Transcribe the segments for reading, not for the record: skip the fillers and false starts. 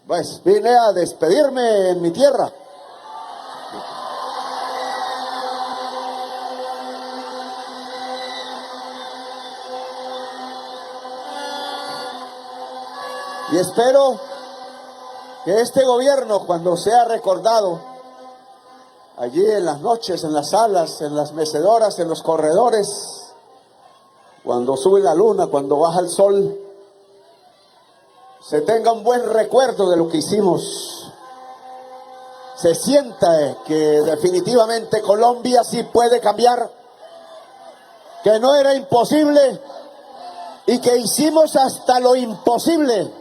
Pues vine a despedirme en mi tierra. Y espero que este gobierno, cuando sea recordado, allí en las noches, en las salas, en las mecedoras, en los corredores, cuando sube la luna, cuando baja el sol, se tenga un buen recuerdo de lo que hicimos. Se sienta que definitivamente Colombia sí puede cambiar, que no era imposible y que hicimos hasta lo imposible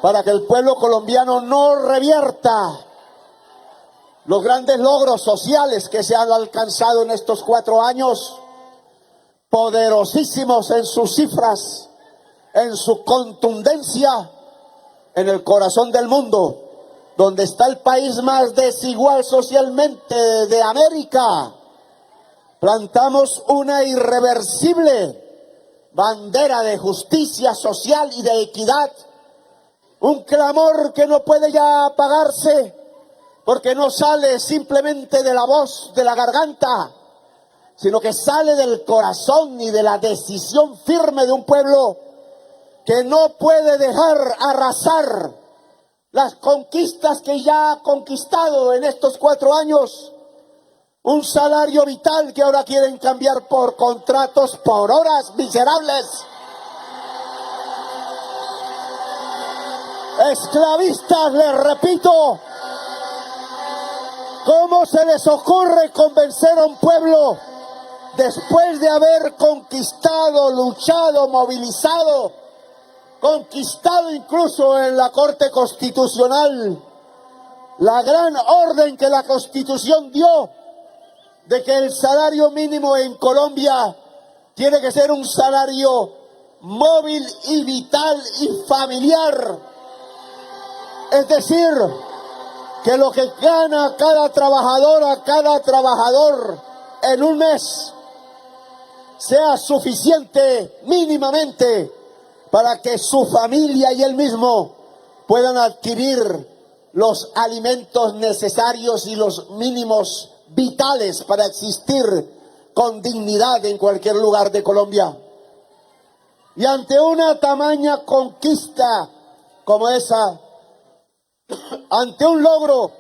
para que el pueblo colombiano no revierta los grandes logros sociales que se han alcanzado en estos 4 años, poderosísimos en sus cifras, en su contundencia, en el corazón del mundo, donde está el país más desigual socialmente de América. Plantamos una irreversible bandera de justicia social y de equidad, un clamor que no puede ya apagarse, porque no sale simplemente de la voz, de la garganta, sino que sale del corazón y de la decisión firme de un pueblo que no puede dejar arrasar las conquistas que ya ha conquistado en estos 4 años. Un salario vital que ahora quieren cambiar por contratos por horas miserables. Esclavistas, les repito, ¿cómo se les ocurre convencer a un pueblo después de haber conquistado, luchado, movilizado, conquistado incluso en la Corte Constitucional la gran orden que la Constitución dio de que el salario mínimo en Colombia tiene que ser un salario móvil y vital y familiar? Es decir, que lo que gana cada trabajadora, cada trabajador en un mes sea suficiente mínimamente para que su familia y él mismo puedan adquirir los alimentos necesarios y los mínimos vitales para existir con dignidad en cualquier lugar de Colombia. Y ante una tamaña conquista como esa, ante un logro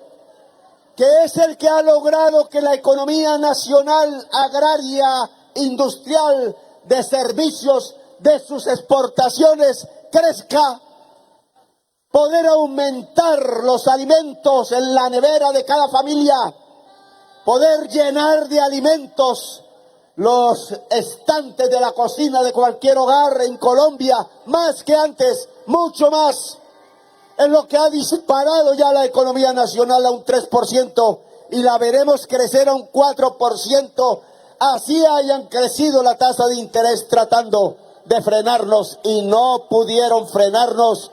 que es el que ha logrado que la economía nacional, agraria, industrial, de servicios, de sus exportaciones crezca, poder aumentar los alimentos en la nevera de cada familia, poder llenar de alimentos los estantes de la cocina de cualquier hogar en Colombia, más que antes, mucho más. Es lo que ha disparado ya la economía nacional a un 3% y la veremos crecer a un 4%. Así hayan crecido la tasa de interés tratando de frenarnos y no pudieron frenarnos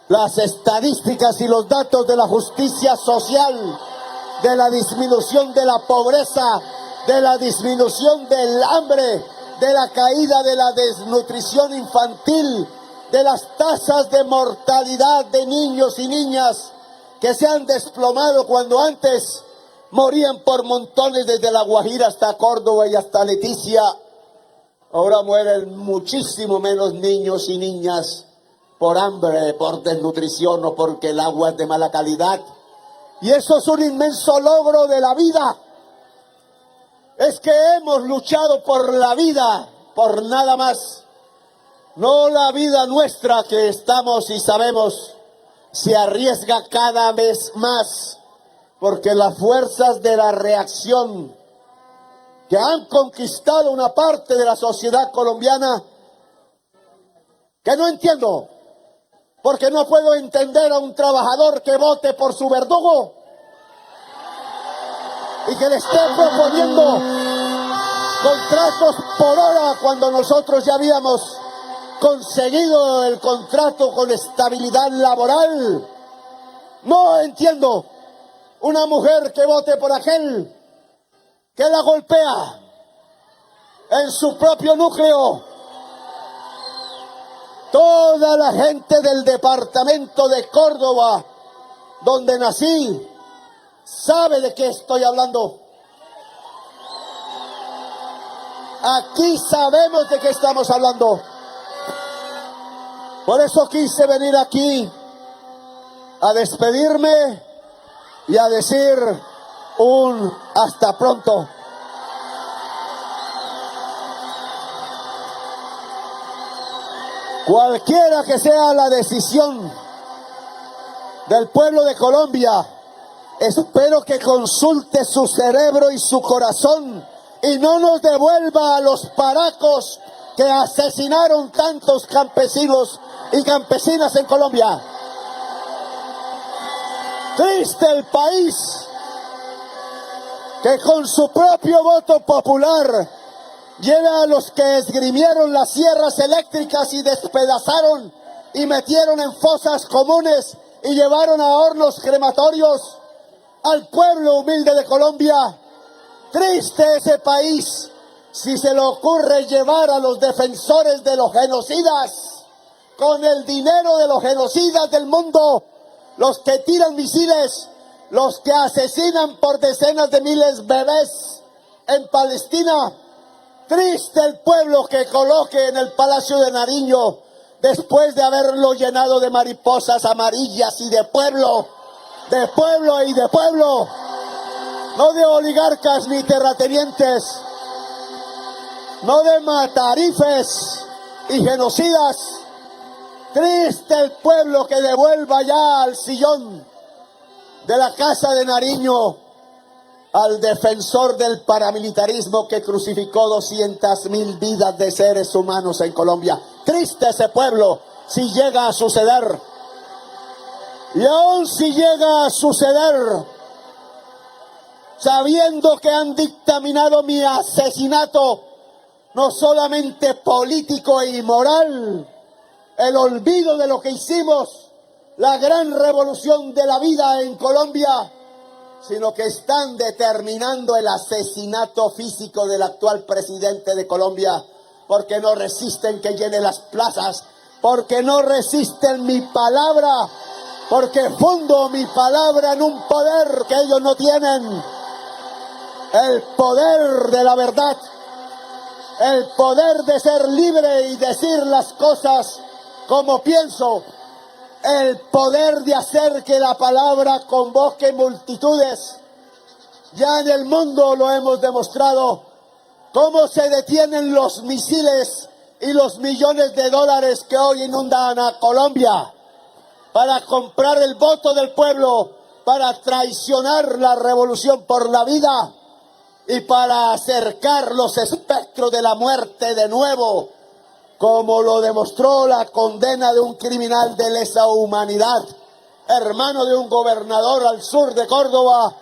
las estadísticas y los datos de la justicia social, de la disminución de la pobreza, de la disminución del hambre, de la caída de la desnutrición infantil, de las tasas de mortalidad de niños y niñas que se han desplomado cuando antes morían por montones desde La Guajira hasta Córdoba y hasta Leticia. Ahora mueren muchísimo menos niños y niñas por hambre, por desnutrición o porque el agua es de mala calidad. Y eso es un inmenso logro de la vida. Es que hemos luchado por la vida, por nada más. No la vida nuestra que estamos y sabemos se arriesga cada vez más porque las fuerzas de la reacción que han conquistado una parte de la sociedad colombiana que no entiendo, porque no puedo entender a un trabajador que vote por su verdugo y que le esté proponiendo contratos por hora cuando nosotros ya habíamos conseguido el contrato con estabilidad laboral. No entiendo una mujer que vote por aquel que la golpea en su propio núcleo, Toda la gente del departamento de Córdoba, donde nací, sabe de qué estoy hablando. Aquí sabemos de qué estamos hablando. Por eso quise venir aquí a despedirme y a decir un hasta pronto. Cualquiera que sea la decisión del pueblo de Colombia, espero que consulte su cerebro y su corazón y no nos devuelva a los paracos que asesinaron tantos campesinos y campesinas en Colombia. Triste el país que con su propio voto popular lleve a los que esgrimieron las sierras eléctricas y despedazaron y metieron en fosas comunes y llevaron a hornos crematorios al pueblo humilde de Colombia. Triste ese país si se le ocurre llevar a los defensores de los genocidas con el dinero de los genocidas del mundo, los que tiran misiles, los que asesinan por decenas de miles bebés en Palestina. Triste el pueblo que coloque en el Palacio de Nariño después de haberlo llenado de mariposas amarillas y de pueblo y de pueblo, no de oligarcas ni terratenientes, no de matarifes y genocidas. Triste el pueblo que devuelva ya al sillón de la Casa de Nariño al defensor del paramilitarismo que crucificó 200.000 vidas de seres humanos en Colombia. Triste ese pueblo si llega a suceder. Y aún si llega a suceder, sabiendo que han dictaminado mi asesinato, no solamente político y moral, el olvido de lo que hicimos, la gran revolución de la vida en Colombia, sino que están determinando el asesinato físico del actual presidente de Colombia, porque no resisten que llene las plazas, porque no resisten mi palabra, porque fundo mi palabra en un poder que ellos no tienen, el poder de la verdad, el poder de ser libre y decir las cosas como pienso, el poder de hacer que la palabra convoque multitudes. Ya en el mundo lo hemos demostrado, cómo se detienen los misiles y los millones de dólares que hoy inundan a Colombia para comprar el voto del pueblo, para traicionar la revolución por la vida y para acercar los espectros de la muerte de nuevo, como lo demostró la condena de un criminal de lesa humanidad, hermano de un gobernador al sur de Córdoba,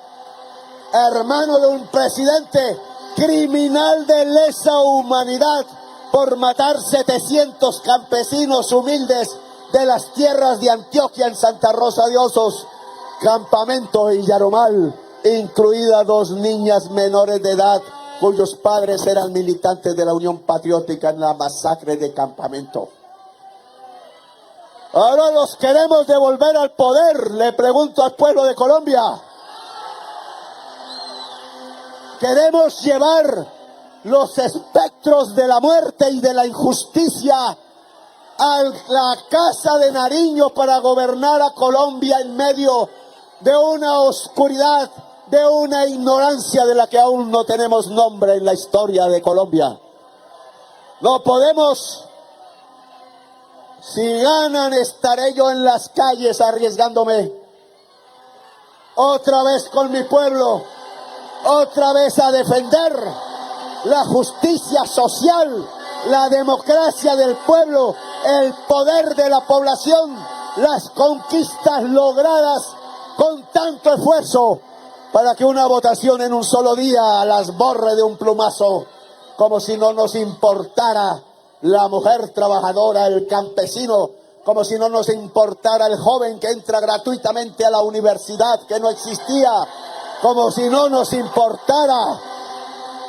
hermano de un presidente, criminal de lesa humanidad por matar 700 campesinos humildes de las tierras de Antioquia en Santa Rosa de Osos, Campamento y Yarumal, incluidas 2 niñas menores de edad cuyos padres eran militantes de la Unión Patriótica en la masacre de Campamento. Ahora los queremos devolver al poder, le pregunto al pueblo de Colombia. Queremos llevar los espectros de la muerte y de la injusticia a la Casa de Nariño para gobernar a Colombia en medio de una oscuridad, de una ignorancia de la que aún no tenemos nombre en la historia de Colombia. No podemos. Si ganan, estaré yo en las calles arriesgándome otra vez con mi pueblo, otra vez a defender la justicia social, la democracia del pueblo, el poder de la población, las conquistas logradas con tanto esfuerzo, para que una votación en un solo día las borre de un plumazo, como si no nos importara la mujer trabajadora, el campesino, como si no nos importara el joven que entra gratuitamente a la universidad, que no existía, como si no nos importara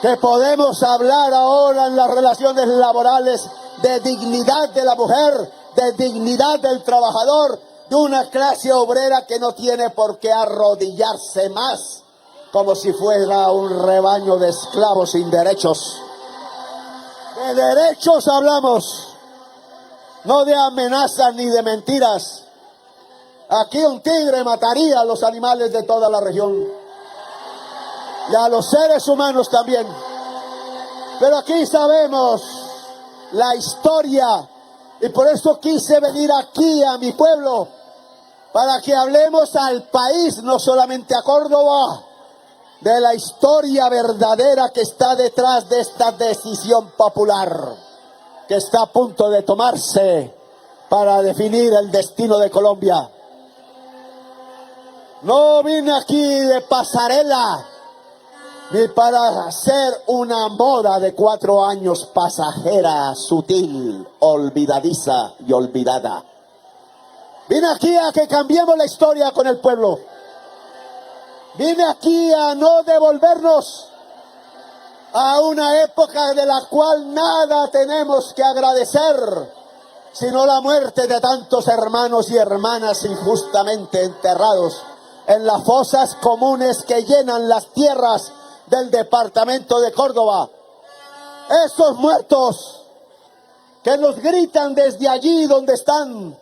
que podemos hablar ahora en las relaciones laborales de dignidad de la mujer, de dignidad del trabajador, de una clase obrera que no tiene por qué arrodillarse más, como si fuera un rebaño de esclavos sin derechos. De derechos hablamos, no de amenazas ni de mentiras. Aquí un tigre mataría a los animales de toda la región y a los seres humanos también. Pero aquí sabemos la historia y por eso quise venir aquí a mi pueblo, para que hablemos al país, no solamente a Córdoba, de la historia verdadera que está detrás de esta decisión popular que está a punto de tomarse para definir el destino de Colombia. No vine aquí de pasarela, ni para hacer una moda de 4 años pasajera, sutil, olvidadiza y olvidada. Vine aquí a que cambiemos la historia con el pueblo. Vine aquí a no devolvernos a una época de la cual nada tenemos que agradecer, sino la muerte de tantos hermanos y hermanas injustamente enterrados en las fosas comunes que llenan las tierras del departamento de Córdoba. Esos muertos que nos gritan desde allí donde están,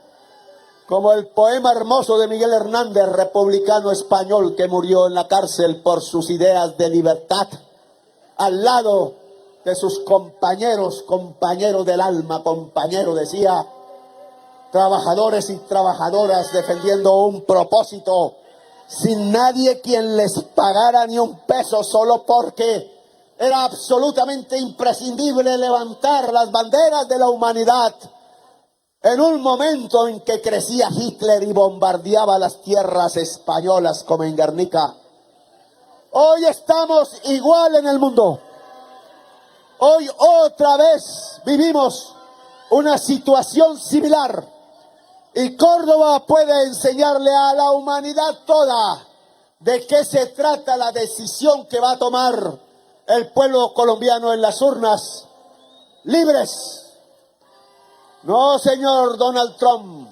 como el poema hermoso de Miguel Hernández, republicano español que murió en la cárcel por sus ideas de libertad, al lado de sus compañeros, compañero del alma, compañero, decía, trabajadores y trabajadoras defendiendo un propósito, sin nadie quien les pagara ni un peso, solo porque era absolutamente imprescindible levantar las banderas de la humanidad en un momento en que crecía Hitler y bombardeaba las tierras españolas como en Guernica. Hoy estamos igual en el mundo. Hoy otra vez vivimos una situación similar. Y Córdoba puede enseñarle a la humanidad toda de qué se trata la decisión que va a tomar el pueblo colombiano en las urnas libres. No, señor Donald Trump,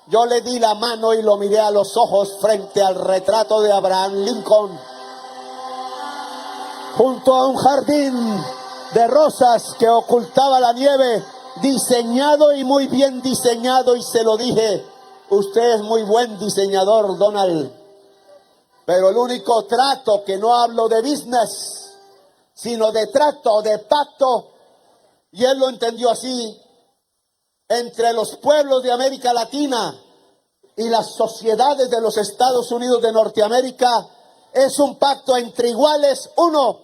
yo le di la mano y lo miré a los ojos frente al retrato de Abraham Lincoln, junto a un jardín de rosas que ocultaba la nieve, diseñado y muy bien diseñado, y se lo dije, usted es muy buen diseñador, Donald, pero el único trato, que no hablo de business, sino de trato, de pacto, y él lo entendió así, entre los pueblos de América Latina y las sociedades de los Estados Unidos de Norteamérica, es un pacto entre iguales, uno,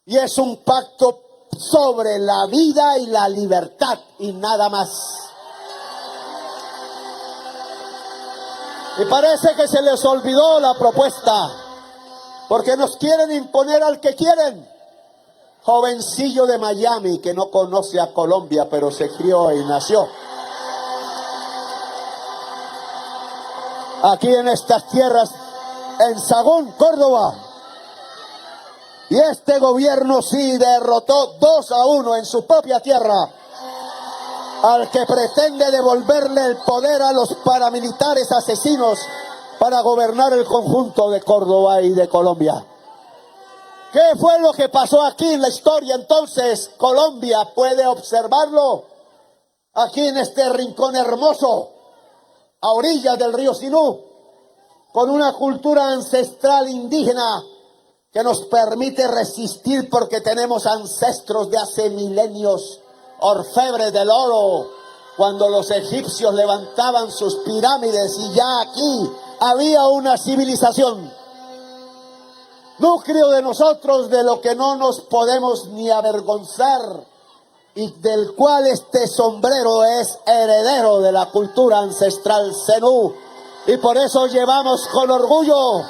y es un pacto sobre la vida y la libertad y nada más. Y parece que se les olvidó la propuesta, porque nos quieren imponer al que quieren. Jovencillo de Miami que no conoce a Colombia, pero se crió y nació aquí en estas tierras, en Sagún, Córdoba. Y este gobierno sí derrotó 2-1 en su propia tierra al que pretende devolverle el poder a los paramilitares asesinos para gobernar el conjunto de Córdoba y de Colombia. ¿Qué fue lo que pasó aquí en la historia? Entonces, Colombia puede observarlo aquí en este rincón hermoso, a orillas del río Sinú, con una cultura ancestral indígena que nos permite resistir porque tenemos ancestros de hace milenios, orfebres del oro, cuando los egipcios levantaban sus pirámides y ya aquí había una civilización. Núcleo de nosotros, de lo que no nos podemos ni avergonzar y del cual este sombrero es heredero de la cultura ancestral zenú, y por eso llevamos con orgullo.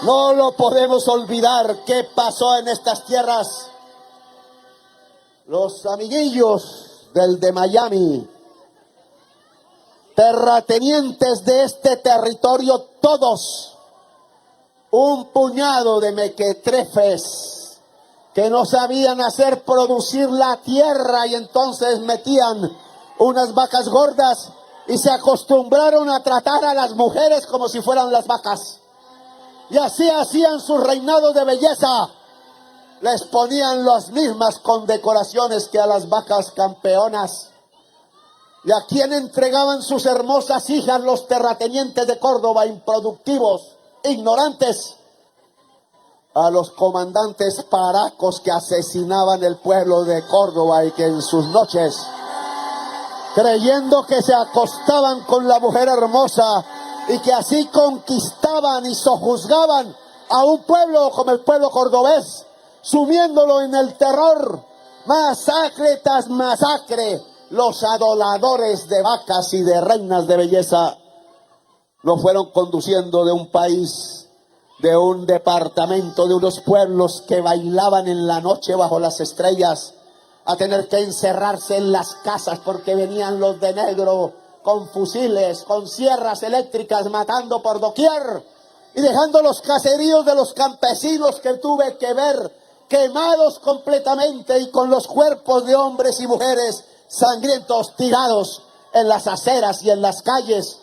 No lo podemos olvidar. ¿Qué pasó en estas tierras? Los amiguillos del de Miami, terratenientes de este territorio, todos, un puñado de mequetrefes que no sabían hacer producir la tierra y entonces metían unas vacas gordas, y se acostumbraron a tratar a las mujeres como si fueran las vacas. Y así hacían sus reinados de belleza. Les ponían las mismas condecoraciones que a las vacas campeonas. ¿Y a quién entregaban sus hermosas hijas los terratenientes de Córdoba, improductivos, ignorantes? A los comandantes paracos que asesinaban el pueblo de Córdoba y que en sus noches, creyendo que se acostaban con la mujer hermosa y que así conquistaban y sojuzgaban a un pueblo como el pueblo cordobés, sumiéndolo en el terror, masacre tras masacre, los adoradores de vacas y de reinas de belleza lo fueron conduciendo de un país, de un departamento, de unos pueblos que bailaban en la noche bajo las estrellas, a tener que encerrarse en las casas porque venían los de negro con fusiles, con sierras eléctricas, matando por doquier y dejando los caseríos de los campesinos que tuve que ver quemados completamente y con los cuerpos de hombres y mujeres sangrientos tirados en las aceras y en las calles,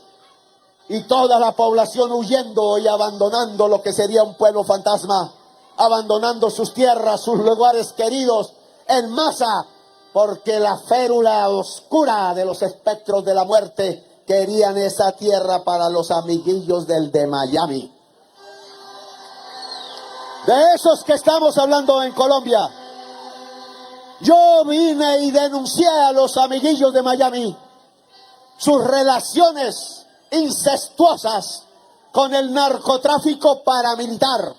y toda la población huyendo y abandonando lo que sería un pueblo fantasma, abandonando sus tierras, sus lugares queridos en masa, porque la férula oscura de los espectros de la muerte querían esa tierra para los amiguillos del de Miami. De esos que estamos hablando en Colombia. Yo vine y denuncié a los amiguillos de Miami sus relaciones incestuosas con el narcotráfico paramilitar.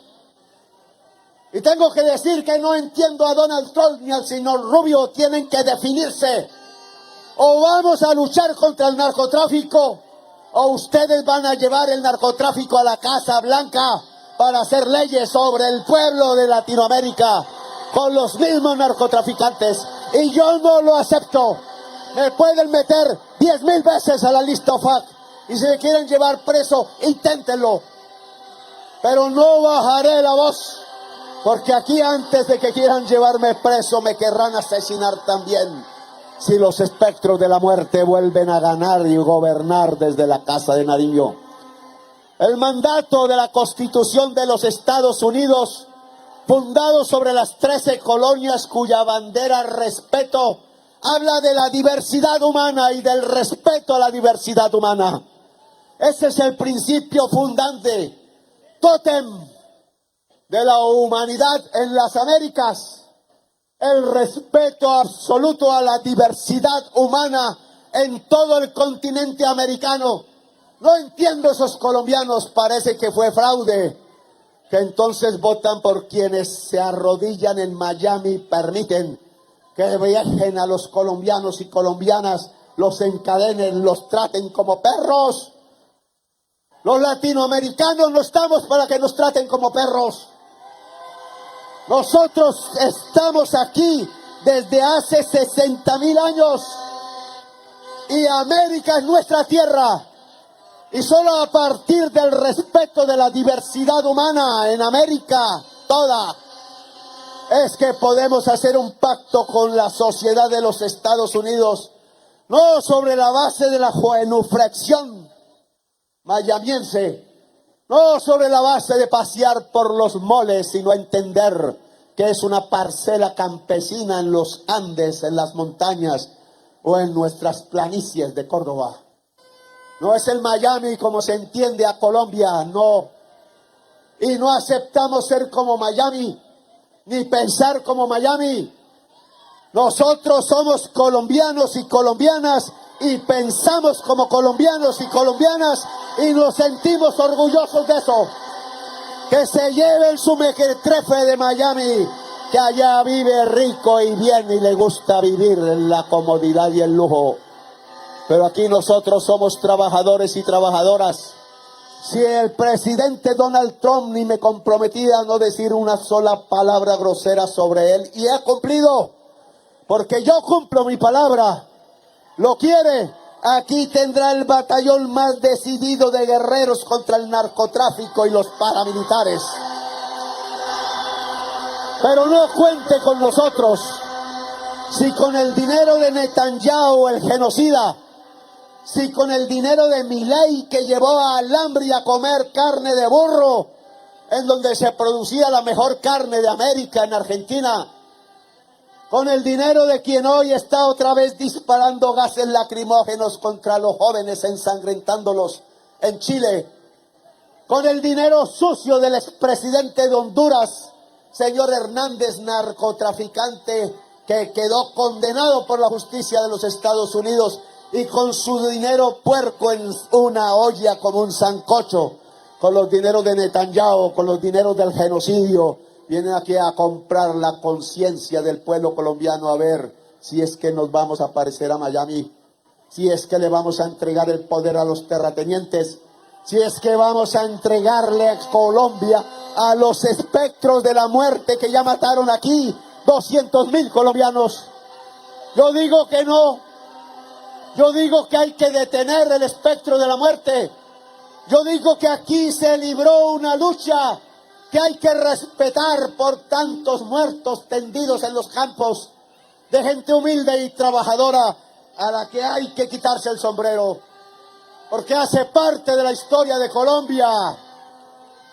Y tengo que decir que no entiendo a Donald Trump ni al señor Rubio. Tienen que definirse. O vamos a luchar contra el narcotráfico, o ustedes van a llevar el narcotráfico a la Casa Blanca para hacer leyes sobre el pueblo de Latinoamérica con los mismos narcotraficantes. Y yo no lo acepto. Me pueden meter 10,000 veces a la lista OFAC. Y si me quieren llevar preso, inténtenlo. Pero no bajaré la voz. Porque aquí, antes de que quieran llevarme preso, me querrán asesinar también, si los espectros de la muerte vuelven a ganar y gobernar desde la Casa de Nariño. El mandato de la Constitución de los Estados Unidos, fundado sobre las 13 colonias cuya bandera respeto, habla de la diversidad humana y del respeto a la diversidad humana. Ese es el principio fundante, tótem de la humanidad en las Américas, el respeto absoluto a la diversidad humana en todo el continente americano. No entiendo esos colombianos, parece que fue fraude, que entonces votan por quienes se arrodillan en Miami, permiten que viajen a los colombianos y colombianas, los encadenen, los traten como perros. Los latinoamericanos no estamos para que nos traten como perros. Nosotros estamos aquí desde hace 60,000 años y América es nuestra tierra. Y solo a partir del respeto de la diversidad humana en América toda es que podemos hacer un pacto con la sociedad de los Estados Unidos, no sobre la base de la genuflexión mayamiense, no sobre la base de pasear por los moles, sino entender que es una parcela campesina en los Andes, en las montañas o en nuestras planicies de Córdoba. No es el Miami como se entiende a Colombia, no. Y no aceptamos ser como Miami, ni pensar como Miami. Nosotros somos colombianos y colombianas y pensamos como colombianos y colombianas y nos sentimos orgullosos de eso. Que se lleven su mequetrefe de Miami, que allá vive rico y bien y le gusta vivir en la comodidad y el lujo. Pero aquí nosotros somos trabajadores y trabajadoras. Si el presidente Donald Trump ni me comprometía a no decir una sola palabra grosera sobre él, y he cumplido, porque yo cumplo mi palabra. Lo quiere, aquí tendrá el batallón más decidido de guerreros contra el narcotráfico y los paramilitares. Pero no cuente con nosotros. si con el dinero de Netanyahu, el genocida, si con el dinero de Milei, que llevó al hambre y a comer carne de burro, en donde se producía la mejor carne de América, en Argentina, con el dinero de quien hoy está otra vez disparando gases lacrimógenos contra los jóvenes, ensangrentándolos en Chile, con el dinero sucio del expresidente de Honduras, señor Hernández, narcotraficante, que quedó condenado por la justicia de los Estados Unidos, y con su dinero puerco en una olla como un sancocho, con los dineros de Netanyahu, con los dineros del genocidio, vienen aquí a comprar la conciencia del pueblo colombiano, a ver si es que nos vamos a parecer a Miami, si es que le vamos a entregar el poder a los terratenientes, si es que vamos a entregarle a Colombia a los espectros de la muerte que ya mataron aquí 200.000 colombianos. Yo digo que no. Yo digo que hay que detener el espectro de la muerte. Yo digo que aquí se libró una lucha que hay que respetar por tantos muertos tendidos en los campos, de gente humilde y trabajadora a la que hay que quitarse el sombrero, porque hace parte de la historia de Colombia.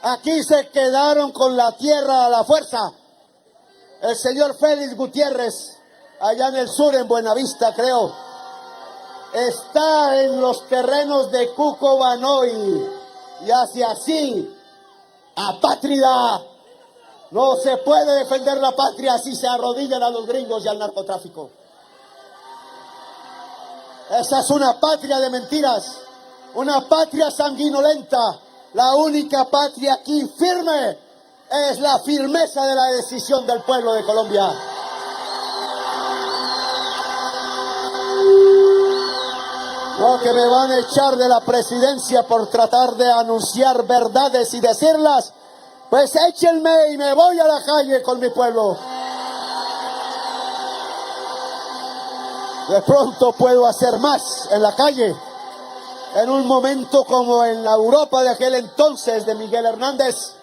Aquí se quedaron con la tierra a la fuerza. El señor Félix Gutiérrez, allá en el sur, en Buenavista, creo, está en los terrenos de Cucobanoy y hace así: apátrida. No se puede defender la patria si se arrodillan a los gringos y al narcotráfico. Esa es una patria de mentiras, una patria sanguinolenta. La única patria aquí firme es la firmeza de la decisión del pueblo de Colombia. No que me van a echar de la presidencia por tratar de anunciar verdades y decirlas, pues échenme y me voy a la calle con mi pueblo. De pronto puedo hacer más en la calle, en un momento como en la Europa de aquel entonces de Miguel Hernández,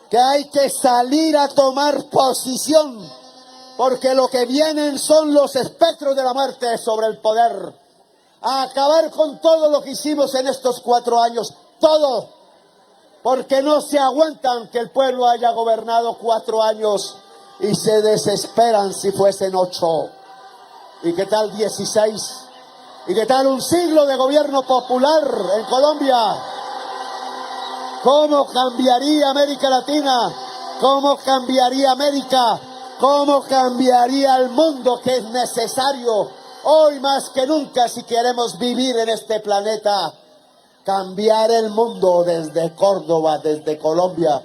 que hay que salir a tomar posición, porque lo que vienen son los espectros de la muerte sobre el poder, a acabar con todo lo que hicimos en estos 4 años, todo, porque no se aguantan que el pueblo haya gobernado 4 años y se desesperan si fuesen 8. ¿Y qué tal 16? ¿Y qué tal un siglo de gobierno popular en Colombia? ¿Cómo cambiaría América Latina? ¿Cómo cambiaría América? ¿Cómo cambiaría el mundo, que es necesario hoy más que nunca si queremos vivir en este planeta? Cambiar el mundo desde Córdoba, desde Colombia,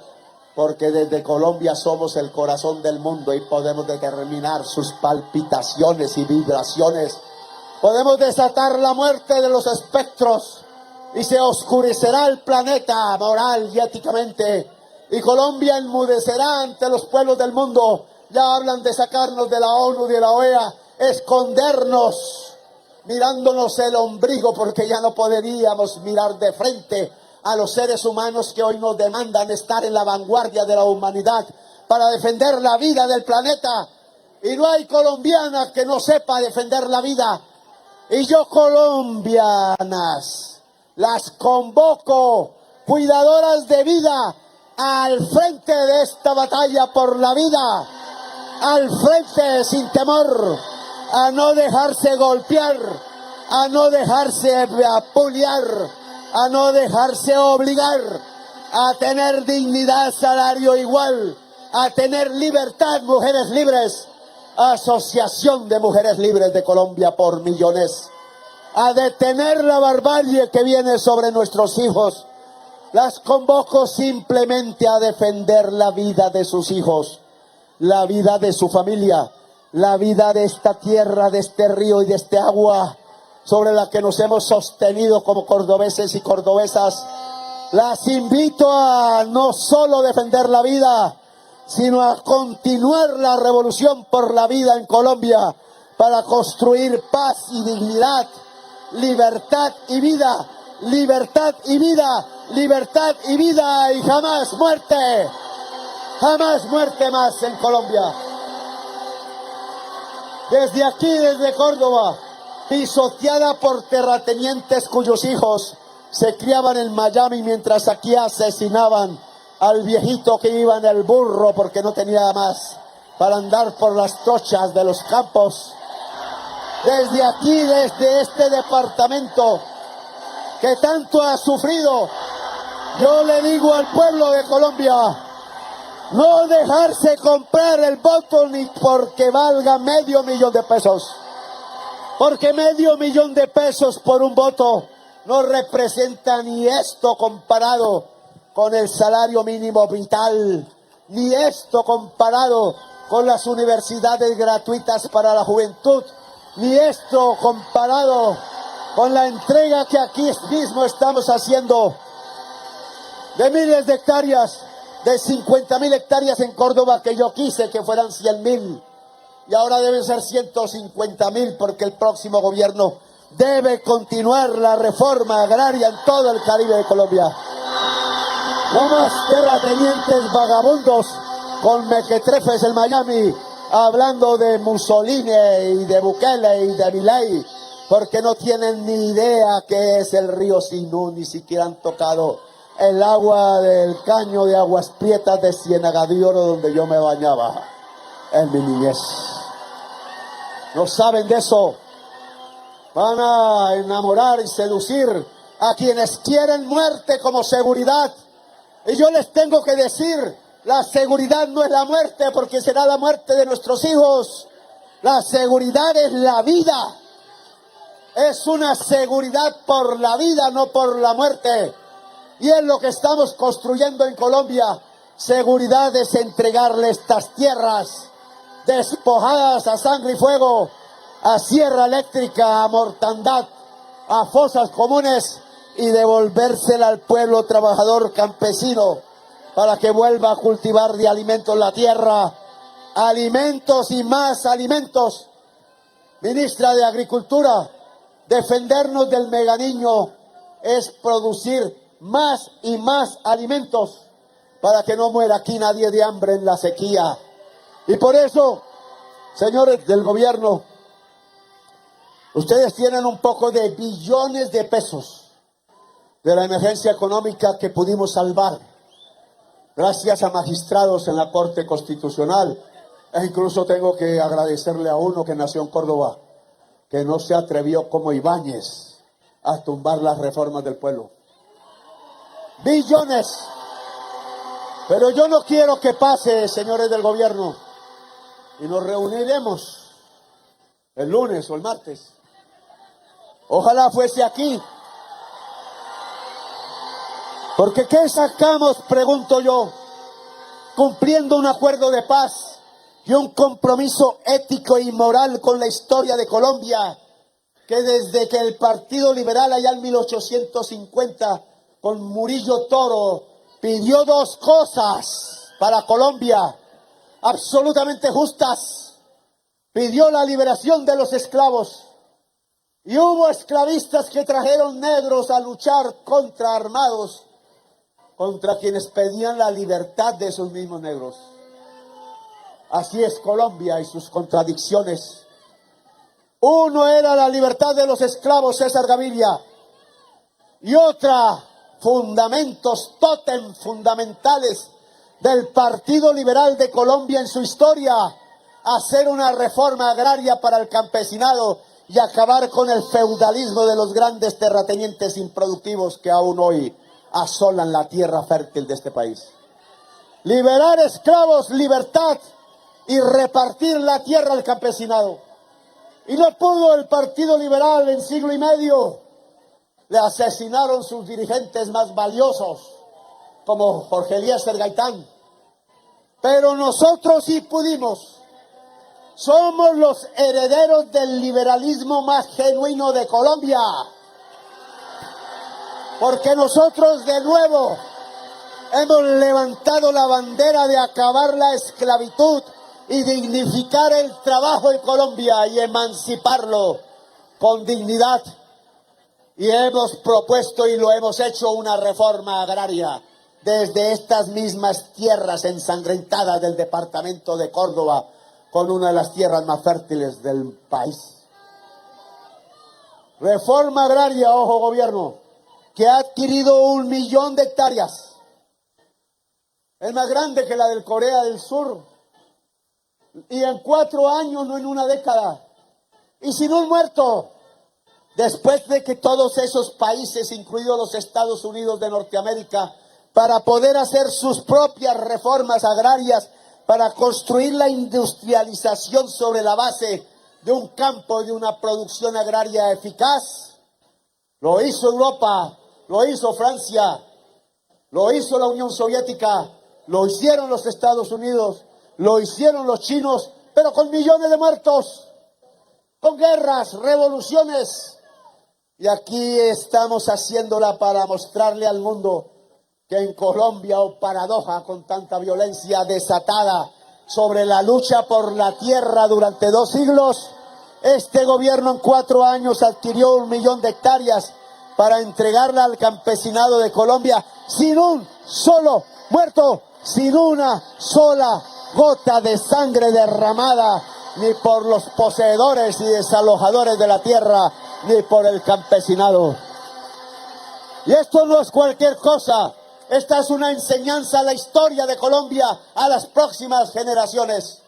porque desde Colombia somos el corazón del mundo y podemos determinar sus palpitaciones y vibraciones. Podemos desatar la muerte de los espectros y se oscurecerá el planeta moral y éticamente, y Colombia enmudecerá ante los pueblos del mundo. Ya hablan de sacarnos de la ONU y de la OEA, escondernos mirándonos el ombligo, porque ya no podríamos mirar de frente a los seres humanos que hoy nos demandan estar en la vanguardia de la humanidad para defender la vida del planeta. Y no hay colombiana que no sepa defender la vida. Y yo, colombianas, las convoco, cuidadoras de vida, al frente de esta batalla por la vida, al frente sin temor, a no dejarse golpear, a no dejarse apuñar, a no dejarse obligar, a tener dignidad, salario igual, a tener libertad, mujeres libres, Asociación de Mujeres Libres de Colombia por millones, a detener la barbarie que viene sobre nuestros hijos. Las convoco simplemente a defender la vida de sus hijos, la vida de su familia, la vida de esta tierra, de este río y de este agua sobre la que nos hemos sostenido como cordobeses y cordobesas. Las invito a no solo defender la vida, sino a continuar la revolución por la vida en Colombia para construir paz y dignidad, libertad y vida, libertad y vida, libertad y vida, y jamás muerte más en Colombia. Desde aquí, desde Córdoba, pisoteada por terratenientes cuyos hijos se criaban en Miami mientras aquí asesinaban al viejito que iba en el burro porque no tenía más para andar por las trochas de los campos. Desde aquí, desde este departamento que tanto ha sufrido, yo le digo al pueblo de Colombia, no dejarse comprar el voto ni porque valga $500,000 de pesos. Porque $500,000 de pesos por un voto no representa ni esto comparado con el salario mínimo vital, ni esto comparado con las universidades gratuitas para la juventud, ni esto comparado con la entrega que aquí mismo estamos haciendo de miles de hectáreas, de 50,000 hectáreas en Córdoba que yo quise que fueran 100,000 y ahora deben ser 150,000 porque el próximo gobierno debe continuar la reforma agraria en todo el Caribe de Colombia. No más terratenientes vagabundos con mequetrefes en Miami hablando de Mussolini y de Bukele y de Milei porque no tienen ni idea qué es el río Sinú, ni siquiera han tocado el agua del caño de Aguas Prietas de Ciénaga de Oro donde yo me bañaba en mi niñez. No saben de eso. Van a enamorar y seducir a quienes quieren muerte como seguridad. Y yo les tengo que decir, la seguridad no es la muerte porque será la muerte de nuestros hijos. La seguridad es la vida. Es una seguridad por la vida, no por la muerte. Y es lo que estamos construyendo en Colombia. Seguridad es entregarle estas tierras despojadas a sangre y fuego, a sierra eléctrica, a mortandad, a fosas comunes y devolvérsela al pueblo trabajador campesino para que vuelva a cultivar de alimentos la tierra, alimentos y más alimentos. Ministra de Agricultura, defendernos del meganiño es producir más y más alimentos para que no muera aquí nadie de hambre en la sequía. Y por eso, señores del gobierno, ustedes tienen un poco de billones de pesos de la emergencia económica que pudimos salvar gracias a magistrados en la Corte Constitucional. E incluso tengo que agradecerle a uno que nació en Córdoba, que no se atrevió como Ibáñez a tumbar las reformas del pueblo. Billones. Pero yo no quiero que pase, señores del gobierno, y nos reuniremos el lunes o el martes. Ojalá fuese aquí. Porque ¿qué sacamos, pregunto yo, cumpliendo un acuerdo de paz y un compromiso ético y moral con la historia de Colombia, que desde que el Partido Liberal allá en 1850 con Murillo Toro pidió dos cosas para Colombia absolutamente justas? Pidió la liberación de los esclavos y hubo esclavistas que trajeron negros a luchar contra armados, contra quienes pedían la libertad de esos mismos negros. Así es Colombia y sus contradicciones. Uno era la libertad de los esclavos, César Gaviria, y otra, fundamentos, tótem fundamentales del Partido Liberal de Colombia en su historia, hacer una reforma agraria para el campesinado y acabar con el feudalismo de los grandes terratenientes improductivos que aún hoy asolan la tierra fértil de este país. Liberar esclavos, libertad y repartir la tierra al campesinado. Y no pudo el Partido Liberal en siglo y medio. Le asesinaron sus dirigentes más valiosos, como Jorge Eliezer Gaitán. Pero nosotros sí pudimos. Somos los herederos del liberalismo más genuino de Colombia. Porque nosotros de nuevo hemos levantado la bandera de acabar la esclavitud y dignificar el trabajo en Colombia y emanciparlo con dignidad. Y hemos propuesto y lo hemos hecho una reforma agraria desde estas mismas tierras ensangrentadas del departamento de Córdoba, con una de las tierras más fértiles del país. Reforma agraria, ojo gobierno, que ha adquirido 1 millón de hectáreas. Es más grande que la del Corea del Sur. Y en 4 años, no en una década. Y sin un muerto. Después de que todos esos países, incluidos los Estados Unidos de Norteamérica, para poder hacer sus propias reformas agrarias, para construir la industrialización sobre la base de un campo y de una producción agraria eficaz, lo hizo Europa, lo hizo Francia, lo hizo la Unión Soviética, lo hicieron los Estados Unidos, lo hicieron los chinos, pero con millones de muertos, con guerras, revoluciones. Y aquí estamos haciéndola para mostrarle al mundo que en Colombia, oh paradoja, con tanta violencia desatada sobre la lucha por la tierra durante 2 siglos, este gobierno en 4 años adquirió 1 millón de hectáreas para entregarla al campesinado de Colombia sin un solo muerto, sin una sola gota de sangre derramada, ni por los poseedores y desalojadores de la tierra, ni por el campesinado. Y esto no es cualquier cosa. Esta es una enseñanza a la historia de Colombia, a las próximas generaciones.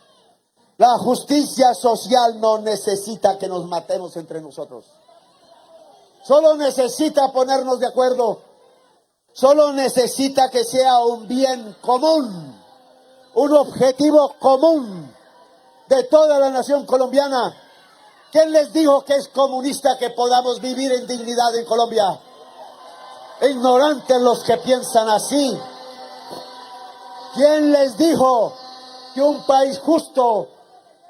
La justicia social no necesita que nos matemos entre nosotros. Solo necesita ponernos de acuerdo. Solo necesita que sea un bien común, un objetivo común de toda la nación colombiana. ¿Quién les dijo que es comunista que podamos vivir en dignidad en Colombia? Ignorantes los que piensan así. ¿Quién les dijo que un país justo,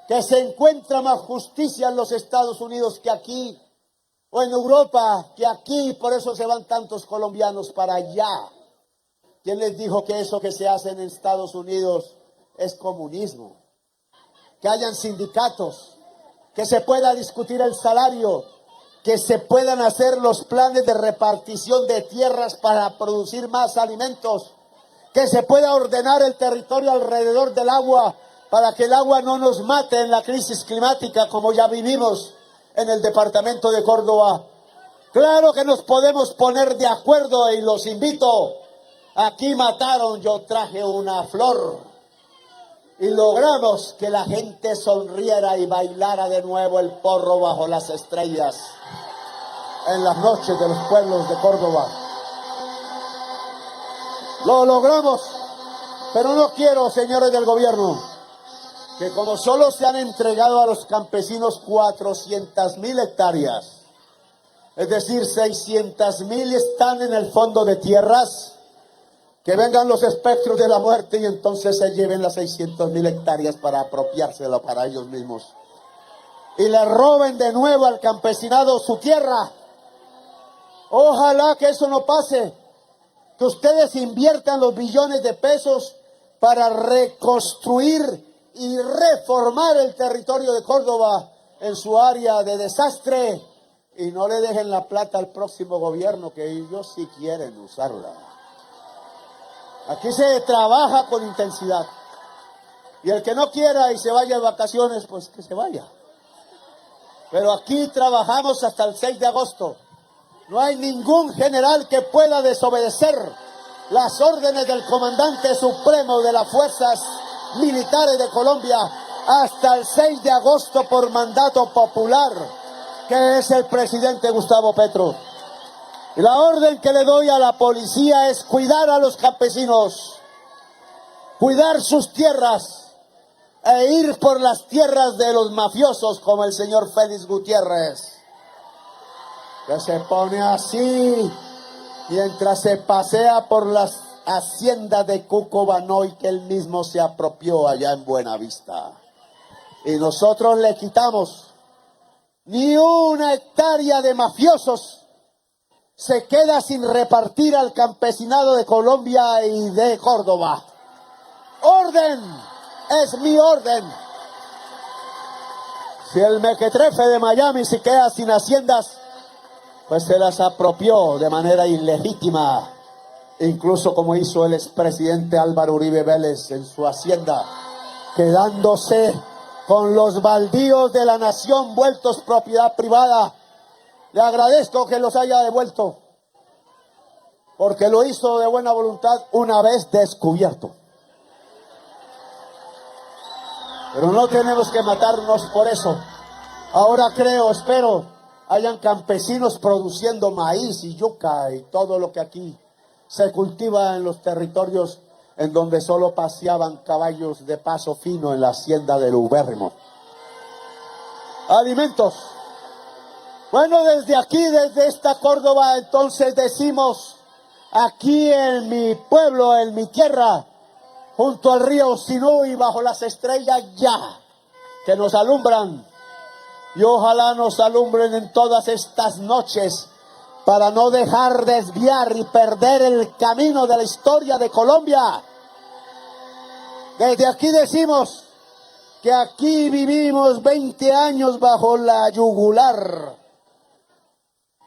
que se encuentra más justicia en los Estados Unidos que aquí, o en Europa que aquí, por eso se van tantos colombianos para allá? ¿Quién les dijo que eso que se hace en Estados Unidos es comunismo? Que hayan sindicatos, que se pueda discutir el salario, que se puedan hacer los planes de repartición de tierras para producir más alimentos, que se pueda ordenar el territorio alrededor del agua para que el agua no nos mate en la crisis climática como ya vivimos en el departamento de Córdoba. Claro que nos podemos poner de acuerdo y los invito. Aquí mataron, yo traje una flor. Y logramos que la gente sonriera y bailara de nuevo el porro bajo las estrellas en las noches de los pueblos de Córdoba. Lo logramos, pero no quiero, señores del gobierno, que como solo se han entregado a los campesinos 400,000 hectáreas, es decir, 600,000 están en el fondo de tierras, que vengan los espectros de la muerte y entonces se lleven las 600,000 hectáreas para apropiárselo para ellos mismos. Y le roben de nuevo al campesinado su tierra. Ojalá que eso no pase. Que ustedes inviertan los billones de pesos para reconstruir y reformar el territorio de Córdoba en su área de desastre. Y no le dejen la plata al próximo gobierno, que ellos sí quieren usarla. Aquí se trabaja con intensidad. Y el que no quiera y se vaya de vacaciones, pues que se vaya. Pero aquí trabajamos hasta el 6 de agosto. No hay ningún general que pueda desobedecer las órdenes del comandante supremo de las fuerzas militares de Colombia hasta el 6 de agosto por mandato popular, que es el presidente Gustavo Petro. Y la orden que le doy a la policía es cuidar a los campesinos, cuidar sus tierras e ir por las tierras de los mafiosos como el señor Félix Gutiérrez, que se pone así mientras se pasea por las haciendas de Cucubanoy que él mismo se apropió allá en Buenavista. Y nosotros le quitamos ni una hectárea de mafiosos. Se queda sin repartir al campesinado de Colombia y de Córdoba. ¡Orden! Es mi orden. Si el mequetrefe de Miami se queda sin haciendas, pues se las apropió de manera ilegítima, incluso como hizo el expresidente Álvaro Uribe Vélez en su hacienda, quedándose con los baldíos de la nación vueltos propiedad privada. Le agradezco que los haya devuelto, porque lo hizo de buena voluntad una vez descubierto. Pero no tenemos que matarnos por eso. Ahora creo, espero, hayan campesinos produciendo maíz y yuca y todo lo que aquí se cultiva en los territorios en donde solo paseaban caballos de paso fino en la hacienda del ubérrimo. Alimentos. Bueno, desde aquí, desde esta Córdoba, entonces decimos, aquí en mi pueblo, en mi tierra, junto al río Sinú y bajo las estrellas ya, que nos alumbran, y ojalá nos alumbren en todas estas noches, para no dejar desviar y perder el camino de la historia de Colombia. Desde aquí decimos que aquí vivimos 20 años bajo la yugular,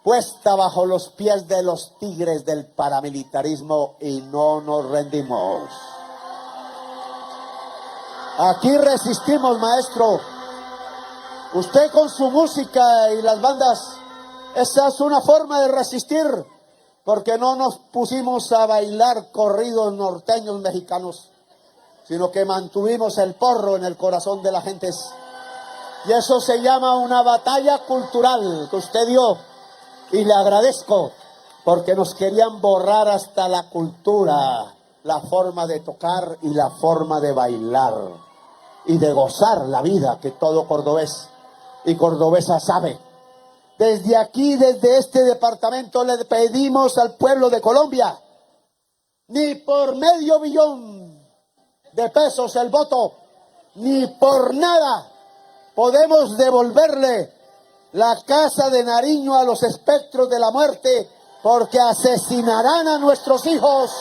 puesta bajo los pies de los tigres del paramilitarismo, y no nos rendimos. Aquí resistimos, maestro. Usted con su música y las bandas, esa es una forma de resistir, porque no nos pusimos a bailar corridos norteños mexicanos, sino que mantuvimos el porro en el corazón de las gentes. Y eso se llama una batalla cultural que usted dio, y le agradezco, porque nos querían borrar hasta la cultura, la forma de tocar y la forma de bailar y de gozar la vida que todo cordobés y cordobesa sabe. Desde aquí, desde este departamento, le pedimos al pueblo de Colombia, ni por $500 millones de pesos el voto, ni por nada podemos devolverle la casa de Nariño a los espectros de la muerte, porque asesinarán a nuestros hijos.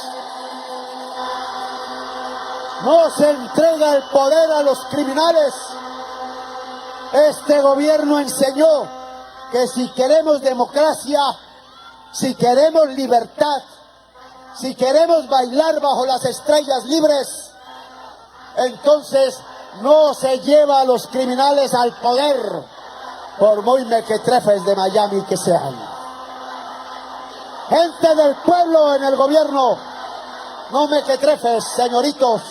No se entrega el poder a los criminales. Este gobierno enseñó que si queremos democracia, si queremos libertad, si queremos bailar bajo las estrellas libres, entonces no se lleva a los criminales al poder, por muy mequetrefes de Miami que sean. Gente del pueblo en el gobierno, no mequetrefes, señoritos,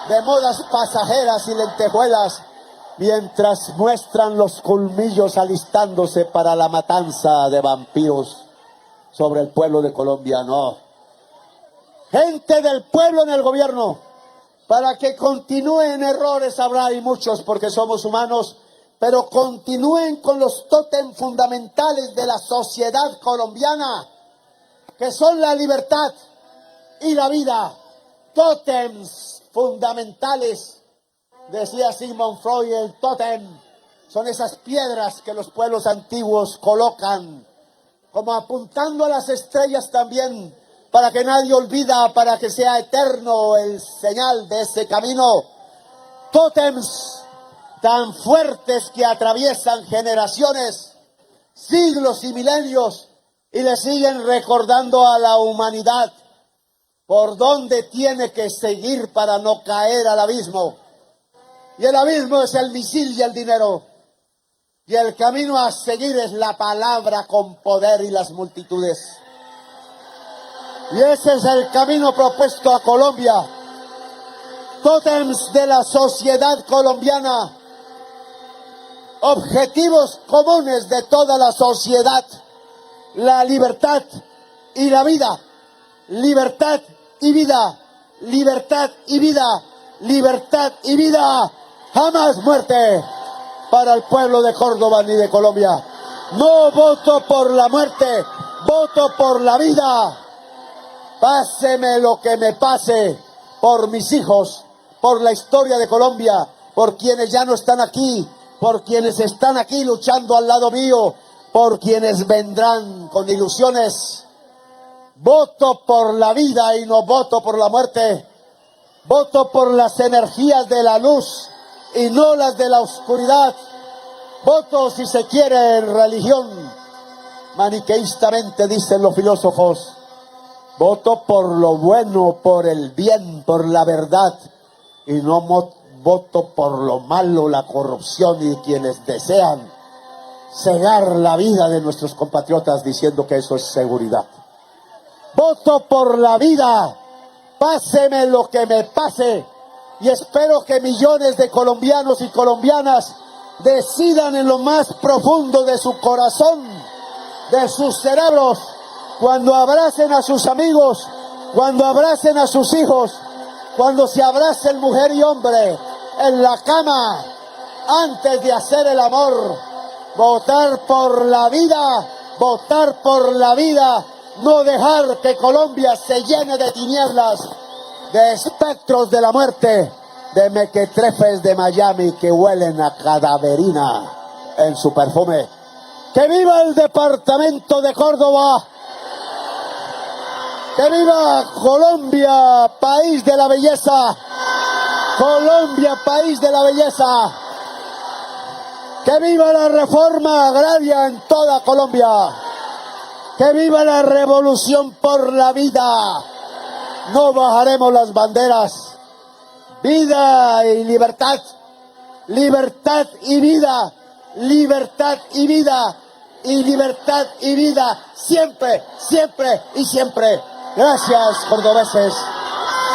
de modas pasajeras y lentejuelas, mientras muestran los colmillos alistándose para la matanza de vampiros sobre el pueblo de Colombia. No. Gente del pueblo en el gobierno, para que continúen errores, habrá y muchos, porque somos humanos, pero continúen con los tótem fundamentales de la sociedad colombiana, que son la libertad y la vida. Tótems fundamentales, decía Sigmund Freud, el tótem son esas piedras que los pueblos antiguos colocan, como apuntando a las estrellas también, para que nadie olvida, para que sea eterno el señal de ese camino. Tótems tan fuertes que atraviesan generaciones, siglos y milenios, y le siguen recordando a la humanidad por dónde tiene que seguir para no caer al abismo. Y el abismo es el misil y el dinero, y el camino a seguir es la palabra con poder y las multitudes. Y ese es el camino propuesto a Colombia. Tótems de la sociedad colombiana, objetivos comunes de toda la sociedad: la libertad y la vida, libertad y vida, libertad y vida, libertad y vida, jamás muerte para el pueblo de Córdoba ni de Colombia. No voto por la muerte, voto por la vida. Páseme lo que me pase, por mis hijos, por la historia de Colombia, por quienes ya no están aquí, por quienes están aquí luchando al lado mío, por quienes vendrán con ilusiones. Voto por la vida y no voto por la muerte. Voto por las energías de la luz y no las de la oscuridad. Voto, si se quiere, en religión. Maniqueístamente dicen los filósofos. Voto por lo bueno, por el bien, por la verdad, y no Voto por lo malo, la corrupción y quienes desean cegar la vida de nuestros compatriotas diciendo que eso es seguridad. Voto por la vida, páseme lo que me pase, y espero que millones de colombianos y colombianas decidan en lo más profundo de su corazón, de sus cerebros, cuando abracen a sus amigos, cuando abracen a sus hijos, cuando se abracen mujer y hombre en la cama, antes de hacer el amor, votar por la vida, votar por la vida, no dejar que Colombia se llene de tinieblas, de espectros de la muerte, de mequetrefes de Miami que huelen a cadaverina en su perfume. ¡Que viva el departamento de Córdoba! ¡Que viva Colombia, país de la belleza! ¡Colombia, país de la belleza! ¡Que viva la reforma agraria en toda Colombia! ¡Que viva la revolución por la vida! No bajaremos las banderas. Vida y libertad, libertad y vida, libertad y vida, y libertad y vida, siempre, siempre y siempre. Gracias, cordobeses.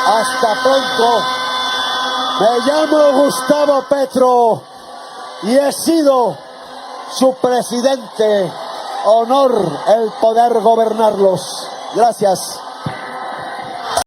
Hasta pronto. Me llamo Gustavo Petro y he sido su presidente. Honor el poder gobernarlos. Gracias.